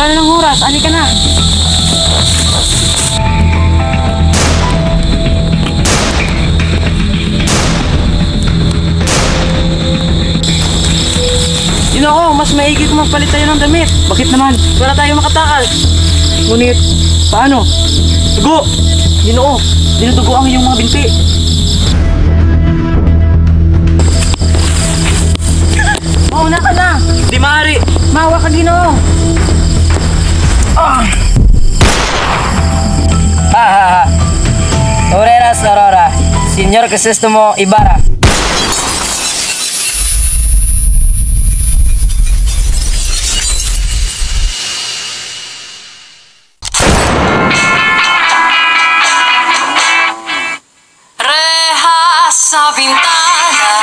Wala na ng oras, ali ka na. Ginoo, mas maigi kung magpalit tayo ng damit. Bakit naman? Wala tayo makatakal. Ngunit, paano? Dugo! Ginoo, dinudugo ang iyong mga binti. Mauna ka na! Di maaari! Mawa ka, Ginoo! Oreras Aurora, Señor Crisostomo Ibarra. Rehas sa bintana,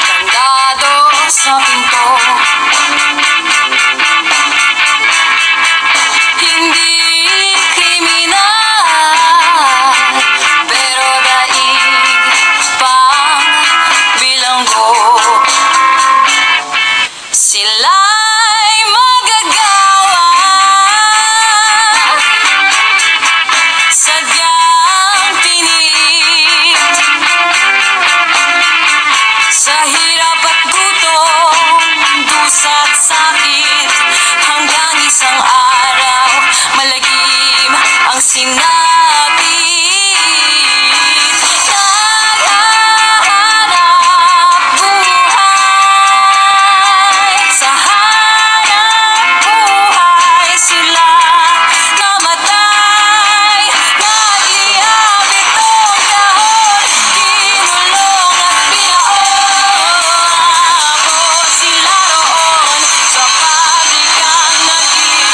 kandado sa pinto. Hindi kriminal, pero daig pang bilanggo. Sila'y magagawa, sadyang piniit. Sa hirap at gutom, dusa't sakit, hanggang isang araw malagim ang sinapit. Naghahanap buhay, sa hanap buhay sila namatay. Nag-iabit tong kahon, kinulong at pinaon. Sila roon sa pabrikang naging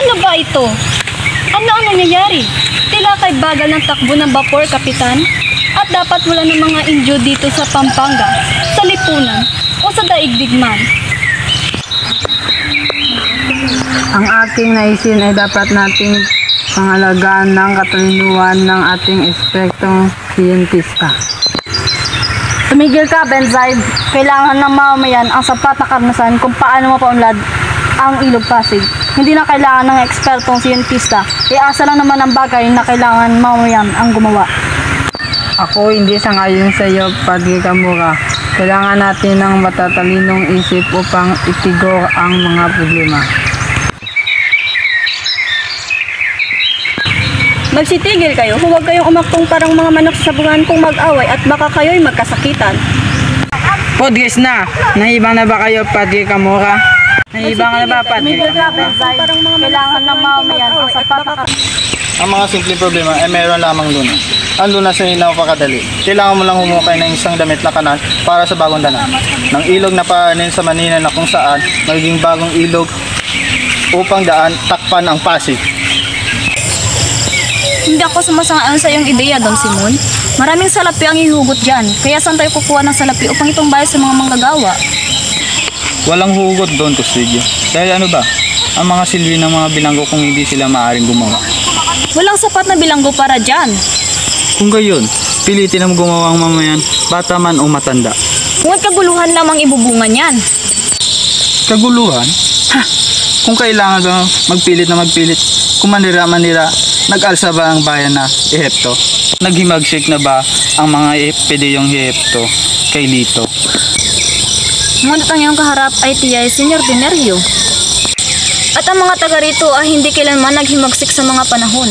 Ano ba ito? Ano ang nangyayari? Tila kay bagal ng takbo ng vapor, Kapitan. At dapat wala ng mga Indio dito sa Pampanga, sa lipunan, o sa daigdig man. Ang ating naisin ay dapat nating pangalagaan ng katalinuhan ng ating ekspertong siyentista. Tumigil ka, Benzaid. Kailangan ng mamamayan ang sapat na karanasan kung paano mapaunlad ang Ilog Pasig. Hindi na kailangan ng ekspertong siyentista. Iasa lang naman ang bagay na kailangan mamamayan ang gumawa. Ako hindi sangayon sa iyo, Padre Camora. Kailangan natin ng matatalinong isip upang itigor ang mga problema. Magsitigil kayo, huwag kayong umaktong parang mga manok sa sabungan kung mag-away at baka kayo'y magkasakitan. Podres na! Nahibang na ba kayo, Padre Camora? Nahibang na ba, Padre? Kailangan ng mamamayan ang sapat na Ang mga simpleng problema ay mayroon lamang lunas. Ang lunas ay napakadali. Kailangan mo lang humukay ng isang damit na kanan para sa bagong dana. Ng ilog na paranin sa Manila na kung saan magiging bagong ilog upang daan takpan ang Pasig. Hindi ako sumasang-ayon sa iyong ideya, Don Simon. Maraming salapi ang ihugot dyan, kaya saan tayo kukuha ng salapi upang itong bayad sa mga manggagawa? Walang hugot doon, Custodio. Dahil ano ba? Ang mga silbi ng mga bilanggo kung hindi sila maaaring gumawa. Walang sapat na bilanggo para dyan. Kung gayon, pilitin ang gumawa ang mamayan, bata man o matanda. Ngunit kaguluhan lamang ibubungan yan. Kaguluhan? Ha! Kung kailangan ba magpilit na magpilit, kung manira-manira, nag-alsa ba ang bayan na Ehipto? Naghimagsik na ba ang mga pedeyong Ehipto kay Lito? Ngunit ang iyong kaharap ay tiyay Senyor Dinerio. At ang mga taga rito ay hindi kailanman naghimagsik sa mga panahon.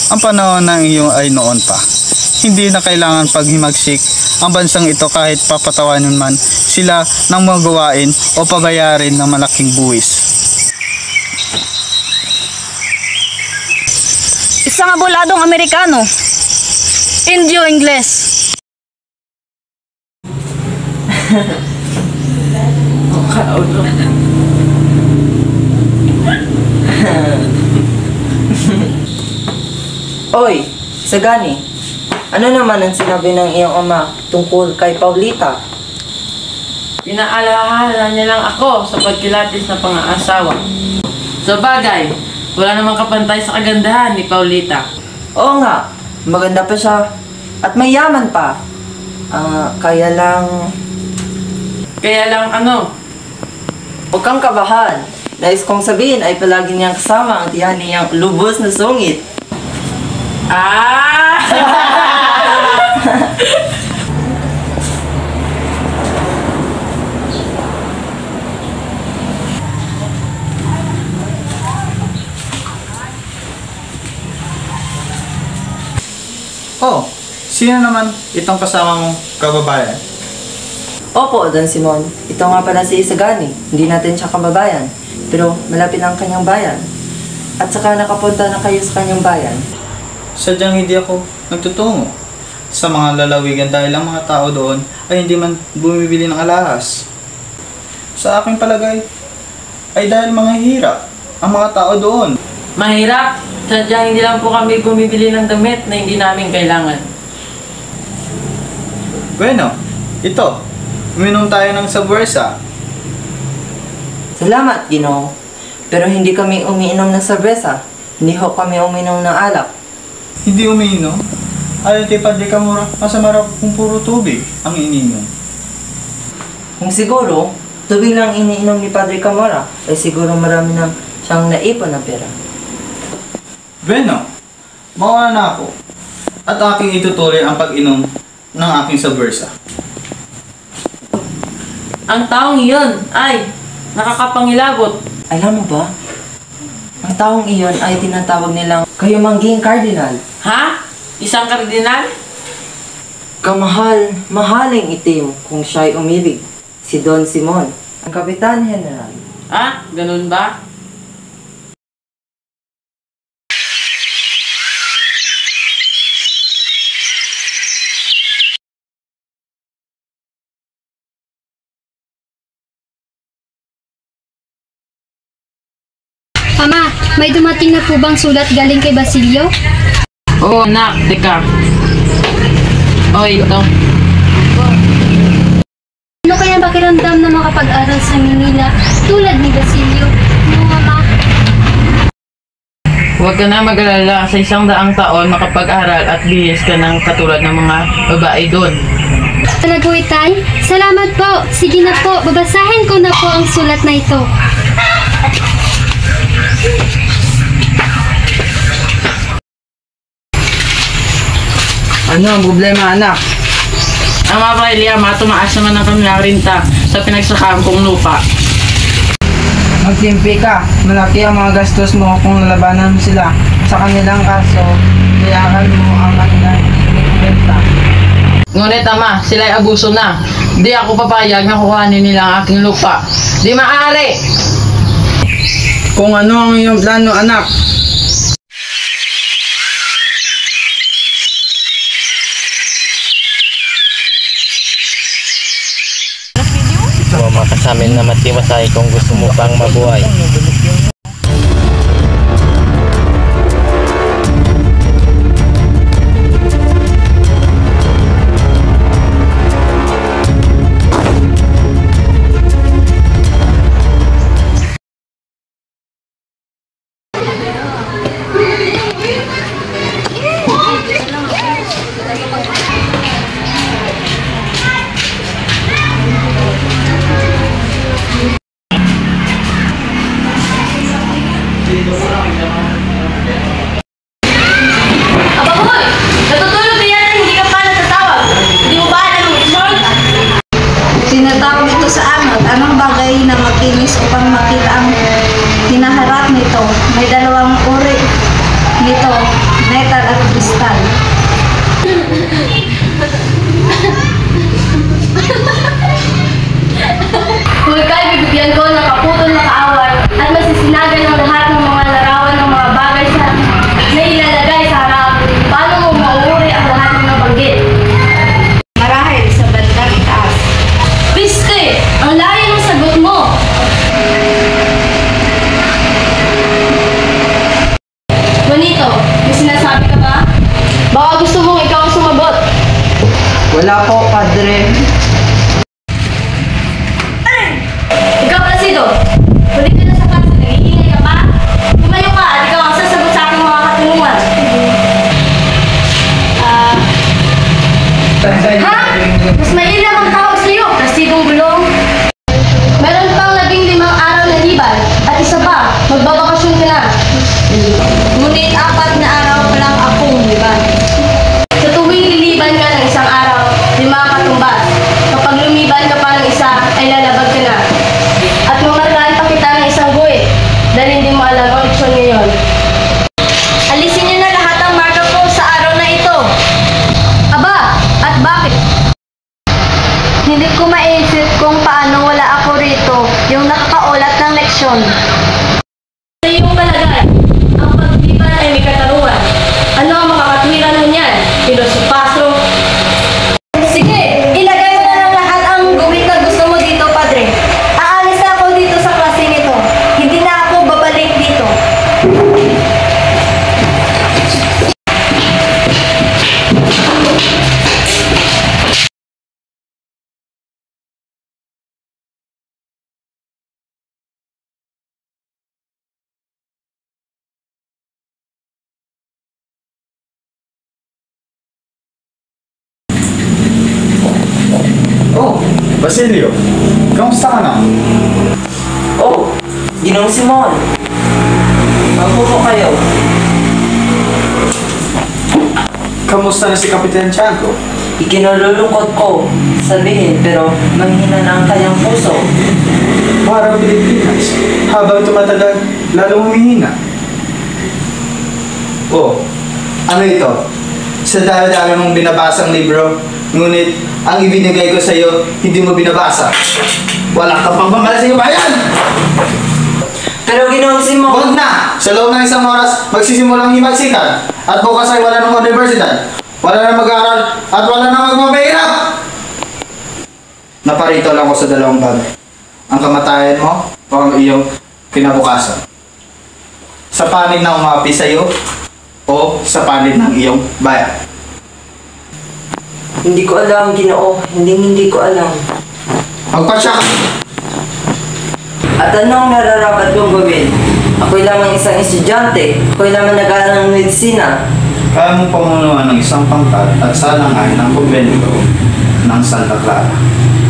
Ang panahon ng iyo ay noon pa. Hindi na kailangan paghimagsik ang bansang ito kahit papatawanin man sila ng mga gawain o pabayarin ng malaking buwis. isang abuladong Amerikano. Indio Ingles. Oy, Sagani. Ano naman ang sinabi ng iyong ama tungkol kay Paulita? Pinaalahala niya lang ako sa pagkilatis na pang-aasawa. Sa bagay, wala namang kapantay sa kagandahan ni Paulita. Oo nga, maganda pa siya. At mayaman pa. Kaya lang... Kaya lang ano, Huwag kang kabahan. Nais kong sabihin ay palagi niyang kasama ang tiyan niyang lubos na sungit. ah! Oh, sino naman itong kasama mong kababayan? Opo, Don Simon. Ito nga pala si Isagani. Hindi natin siya kababayan. Pero malapit ang kanyang bayan. At saka nakapunta na kayo sa kanyang bayan. Sadyang hindi ako nagtutungo sa mga lalawigan dahil ang mga tao doon ay hindi man bumibili ng alahas. Sa aking palagay ay dahil mga hirap ang mga tao doon. Mahirap. Sadyang hindi lang po kami bumibili ng damit na hindi namin kailangan. Bueno, ito. Uminom tayo ng sabuesa. Salamat, Ginoo. Pero hindi kami umiinom ng serbesa. Hindi ho kami uminom ng alak. Hindi umiinom. Ayon kay Padre Camora, masama raw kung puro tubig ang iniinom. Kung siguro, tubig lang iniinom ni Padre Camora, ay siguro marami nang siyang naipon na pera. Bueno, mauna na ako. At aking itutuloy ang pag-inom ng aking sabuesa. Ang taong iyon ay nakakapangilabot. Alam mo ba? Ang taong iyon ay tinatawag nilang kayumangging kardinal. Ha? Isang kardinal? Mahaling itim kung siya'y umibig. Si Don Simon, ang Kapitan General. Ha? Ganun ba? Ama, may dumating na po bang sulat galing kay Basilio? Oo, anak. Teka. Ito. Ano kaya pakiramdam na makapag-aral sa Manila tulad ni Basilio? No, Ama? Huwag ka na mag-alala. Sa 100 taon, makapag-aral at bihis ka ng katulad ng mga babae doon. Talaguitan? Salamat po. Sige na po, babasahin ko na po ang sulat na ito. Ano ang problema, anak? Ang mga Liama, tumaas naman ang kanilang rinta sa pinagsakahan kong lupa. Magtimpi ka. Malaki ang mga gastos mo kung lalabanan mo sila. Sa kanilang kaso, bayaran mo ang kanilang benta. Ngunit ama, sila'y abuso na. Di ako papayag na kuhanin nila ang aking lupa. Di maaari! Kung ano ang iyong plano, anak. Sumama ka sa amin na matiwasay kung gusto mo pang mabuhay. Ababoy! Natutulog ka yata, hindi ka pa natatawag. Hindi mo ba alam ang ismol? Tinatawag ito sa amin. Anong bagay na makinis upang makita ang hinaharap nito? May dalawang uri nito, metal at kristal. Hulkay, bibigyan ko ng kaputol na kaaway at masisinagan ng lahat ng mga larawan ng mga bagay na ilalagay sa Wala po, Padre. Ikaw, Placido! Huli ka na sa kaso, nag-iingay ka pa? Tumayo ka at ikaw ang sasagot sa aking mga katanungan. Ha? Mas mainam ang tawag sa'yo, Placidong Gulong. Meron pang 15 araw na liban at isa pa, magbabakasyon ka na. Ngunit 4 na araw pa lang akong liban. Sa tuwing liliban ka ng isang araw, 5 katumbas. Kapag lumiban ka pa ng isa, ay lalabag ka na. At mamarkahan pa kita ng isang guhit dahil hindi mo alam ang leksyon ngayon. Alisin niyo na lahat ang marka ko sa araw na ito. Aba, at bakit? Hindi ko maisip kung paano wala ako rito yung nakakaulat ng leksyon. Sa iyong palagay, ang pagliban ay may katarungan. Ano ang makakatwiran mo niyan? Filosofaso? Sige, ilagay mo na lang lahat ang guhit na gusto mo dito, Padre. Aalis na ako dito sa klase nito. Hindi na ako babalik dito. Oh, Basilio, kamusta ka na? Oh, Ginoong Simon. Mabuko kayo. Kamusta na si Kapitan Tiago? Ikinalulungkot ko sabihin pero manghina na ang kanyang puso. Parang Pilipinas. Habang tumatagal, lalong humihina. Oh, ano ito? Sa dami-dami mong binabasang libro, ngunit ang ibinigay ko sa iyo, hindi mo binabasa. Wala kang pagmamahal sa iyo, bayan! Pero Ginoong Simon... Huwag na! Sa loob ng isang oras, magsisimulang himagsikan. At bukas ay wala ng universidad. Wala na mag-aaral at wala na magmamahirap! Naparito lang ako sa dalawang bagay. Ang kamatayan mo o ang iyong kinabukasan. Sa panig na umapi sa iyo o sa panig ng iyong bayan. Hindi ko alam, Ginoo. Hindi ko alam. Magpasya ka! At anong nararapat kong gawin? Ako'y lamang isang estudyante. Ako'y lamang nag-aaral ng medisina. Kaya mong pamunuan ng isang pangkat at salangay ng kumbento ng Santa Clara.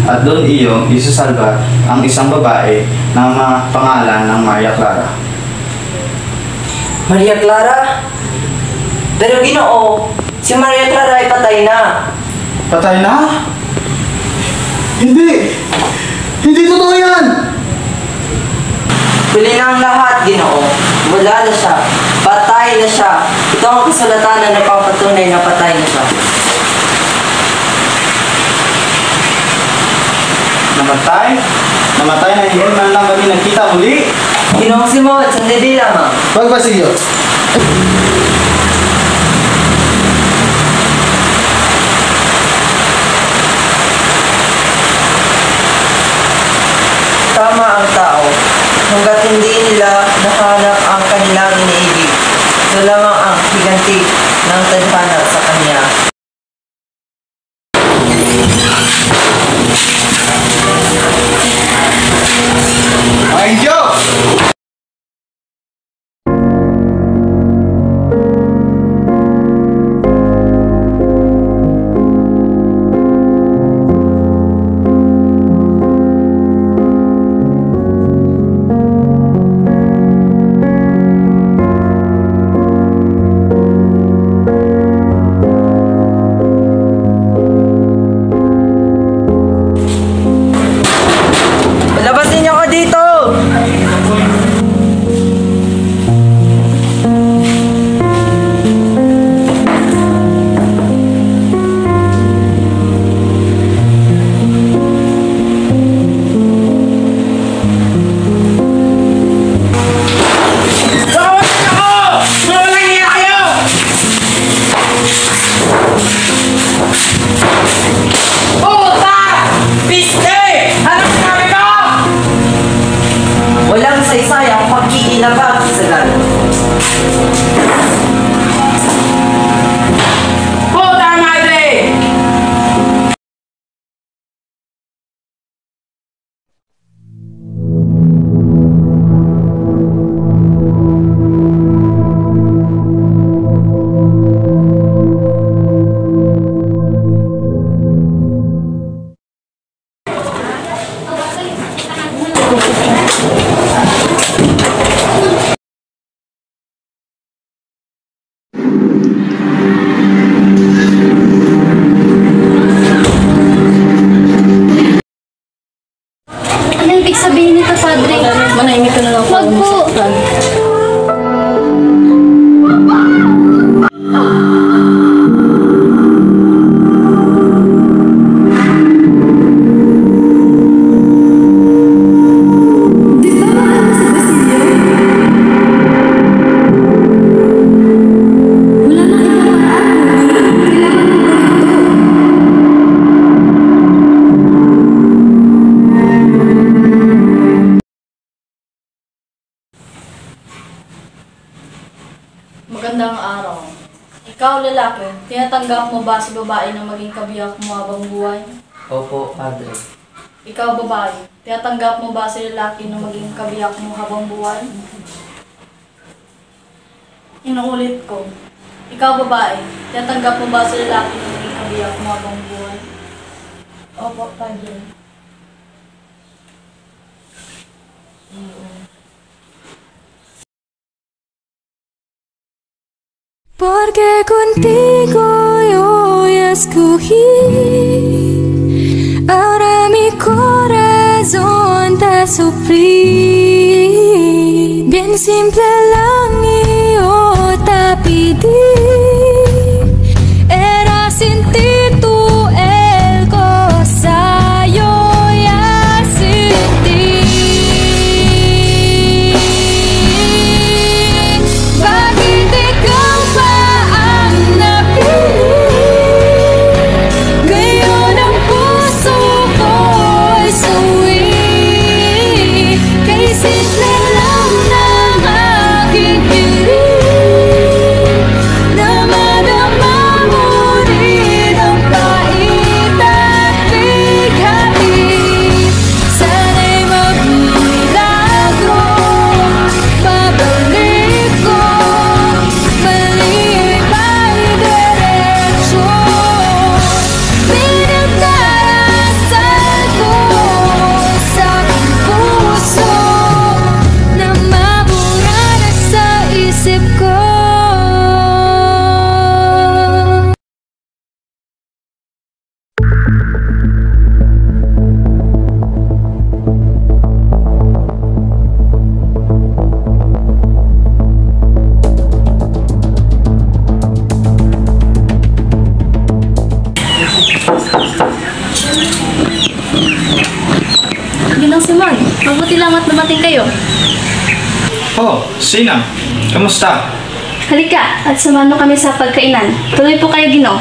At doon iyong isasalba ang isang babae na pangalan ng Maria Clara. Maria Clara? Pero Ginoo, si Maria Clara ay patay na. Patay na? Hindi! Hindi totoo yan! Huli na ang lahat, Ginoo. Wala na siya. Patay na siya. Ito ang kasulatan na nagpapatunay na patay na siya. Namatay? Namatay na hindi man lang kami nagkita muli? Ginoong Simon, sandali lamang. Huwag ba siyo? Tama ang tao. Hanggat hindi nila nahanap ang kanilang iniibig, ito lamang ang higanti ng tadhana sa kanya. Ay, Diyos! Labasin niyo ako dito! Walang saysayang pagkikinabang sa gano'n. Puta madre! Ano ibig sabihin nito, Padre? Manahimik ka na lang po. Wag po. Magandang araw. Ikaw, lalaki, tinatanggap mo ba si babae na maging kabiyak mo habang buhay? Opo, Padre. Ikaw, babae, tinatanggap mo ba si lalaki na maging kabiyak mo habang buhay? Inuulit ko. Ikaw, babae, tinatanggap mo ba si lalaki na maging kabiyak mo habang buhay? Opo, Padre. Porque contigo yo escogí, ahora mi corazón te sufrí. Bien simple lang yo te pedí, era sin ti tú el cosa yo ya sin ti. Bakit ikaw pa ang napili? Ngayon ang puso ko'y suwi. Kay simple lang ng aking piling, na madama mo rin ang pait at bighati. Sana'y magmilagro, babalik ko, mali may direksyon. Pinagdarasal ko sa aking puso, na mabura na sa isip ko. Ginang Simon, mabuti lang at dumating kayo. Oh, Sina, kamusta? Halika at samahan mo kami sa pagkainan. Tuloy po kayo, Ginoo.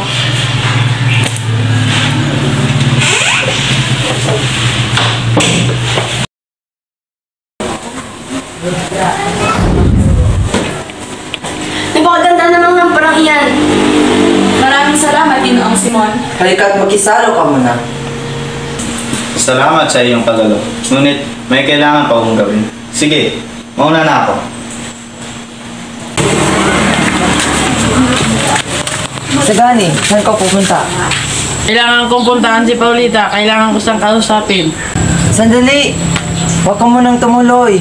Napakaganda naman ng parang iyan. Maraming salamat, Ginoong Simon. Halika at makisalo ka muna. Salamat sa iyong pagalo. Ngunit may kailangan pa akong gawin. Sige, mauna na ako. Sagani, saan ka pupunta? Kailangan kong puntahan si Paulita. Kailangan ko siyang kausapin. Sandali! Huwag ka munang tumuloy.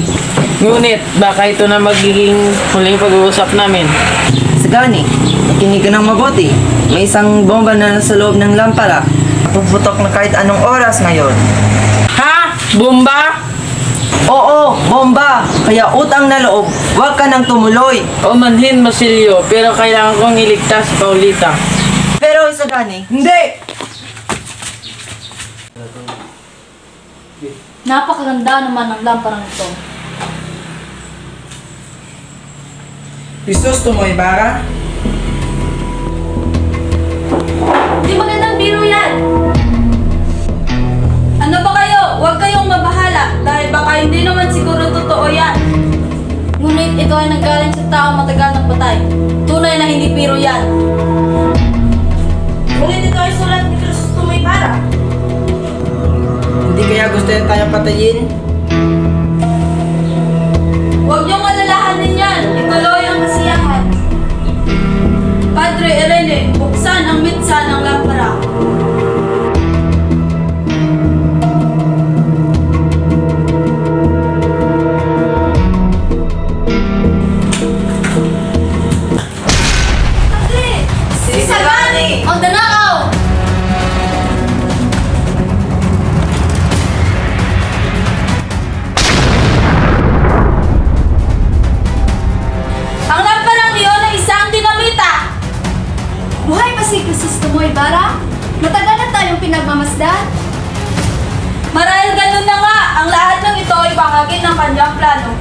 Ngunit, baka ito na magiging huling pag-uusap namin. Sagani, makinig ka ng mabuti. May isang bomba na nasa loob ng lampara. Puputok na kahit anong oras ngayon. Ha? Bomba? Oo, bomba! Kaya utang na loob, huwag ka nang tumuloy. O manhin, Masilio, pero kailangan kong iligtas si Paulita. Pero Sagani, hindi! Napakaganda naman ng lamparang ito. Jesus tumoy bara? Di magandang biro yan! Ano ba kayo? Huwag kayong mabahala dahil baka hindi naman siguro totoo yan. Ngunit ito ay nanggaling sa taong matagal ng patay. Tunay na hindi biro yan. Ngunit ito ay sulat ni Jesus tumoy bara. Hindi kaya gusto na tayong patayin? Huwag niyong alalahanin yan. Ituloy ang kasiyahan. Padre Irene, buksan ang mitsa ng lampara. Tista? Marahil ganun na nga, ang lahat ng ito ay bahagi ng kanyang plano.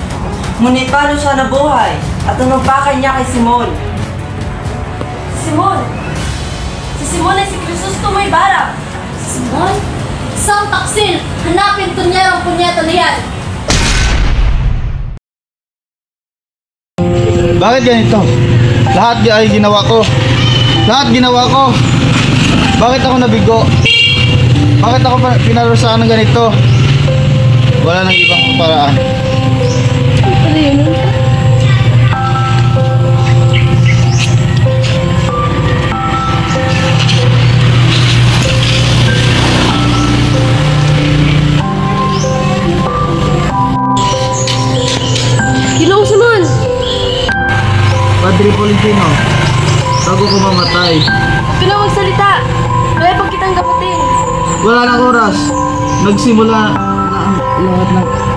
Ngunit paano siya nabuhay? At anong pakay niya kay Simon? Simon! Si Simon ay si Crisostomo Ibarra. Simon? Isang taksil! Hanapin to niya ang punyeta na yan! Bakit ganito? Lahat ay ginawa ko. Lahat ginawa ko. Bakit ako nabigo? Bakit ako pinarusahan ng ganito? Wala nang ibang paraan. Ginoong Simon! Padre Polentino, bago ko mamatay, Ito na magsalita! Kaya pag kitang gaputin! wala nang oras. Nagsimula na ang lahat ng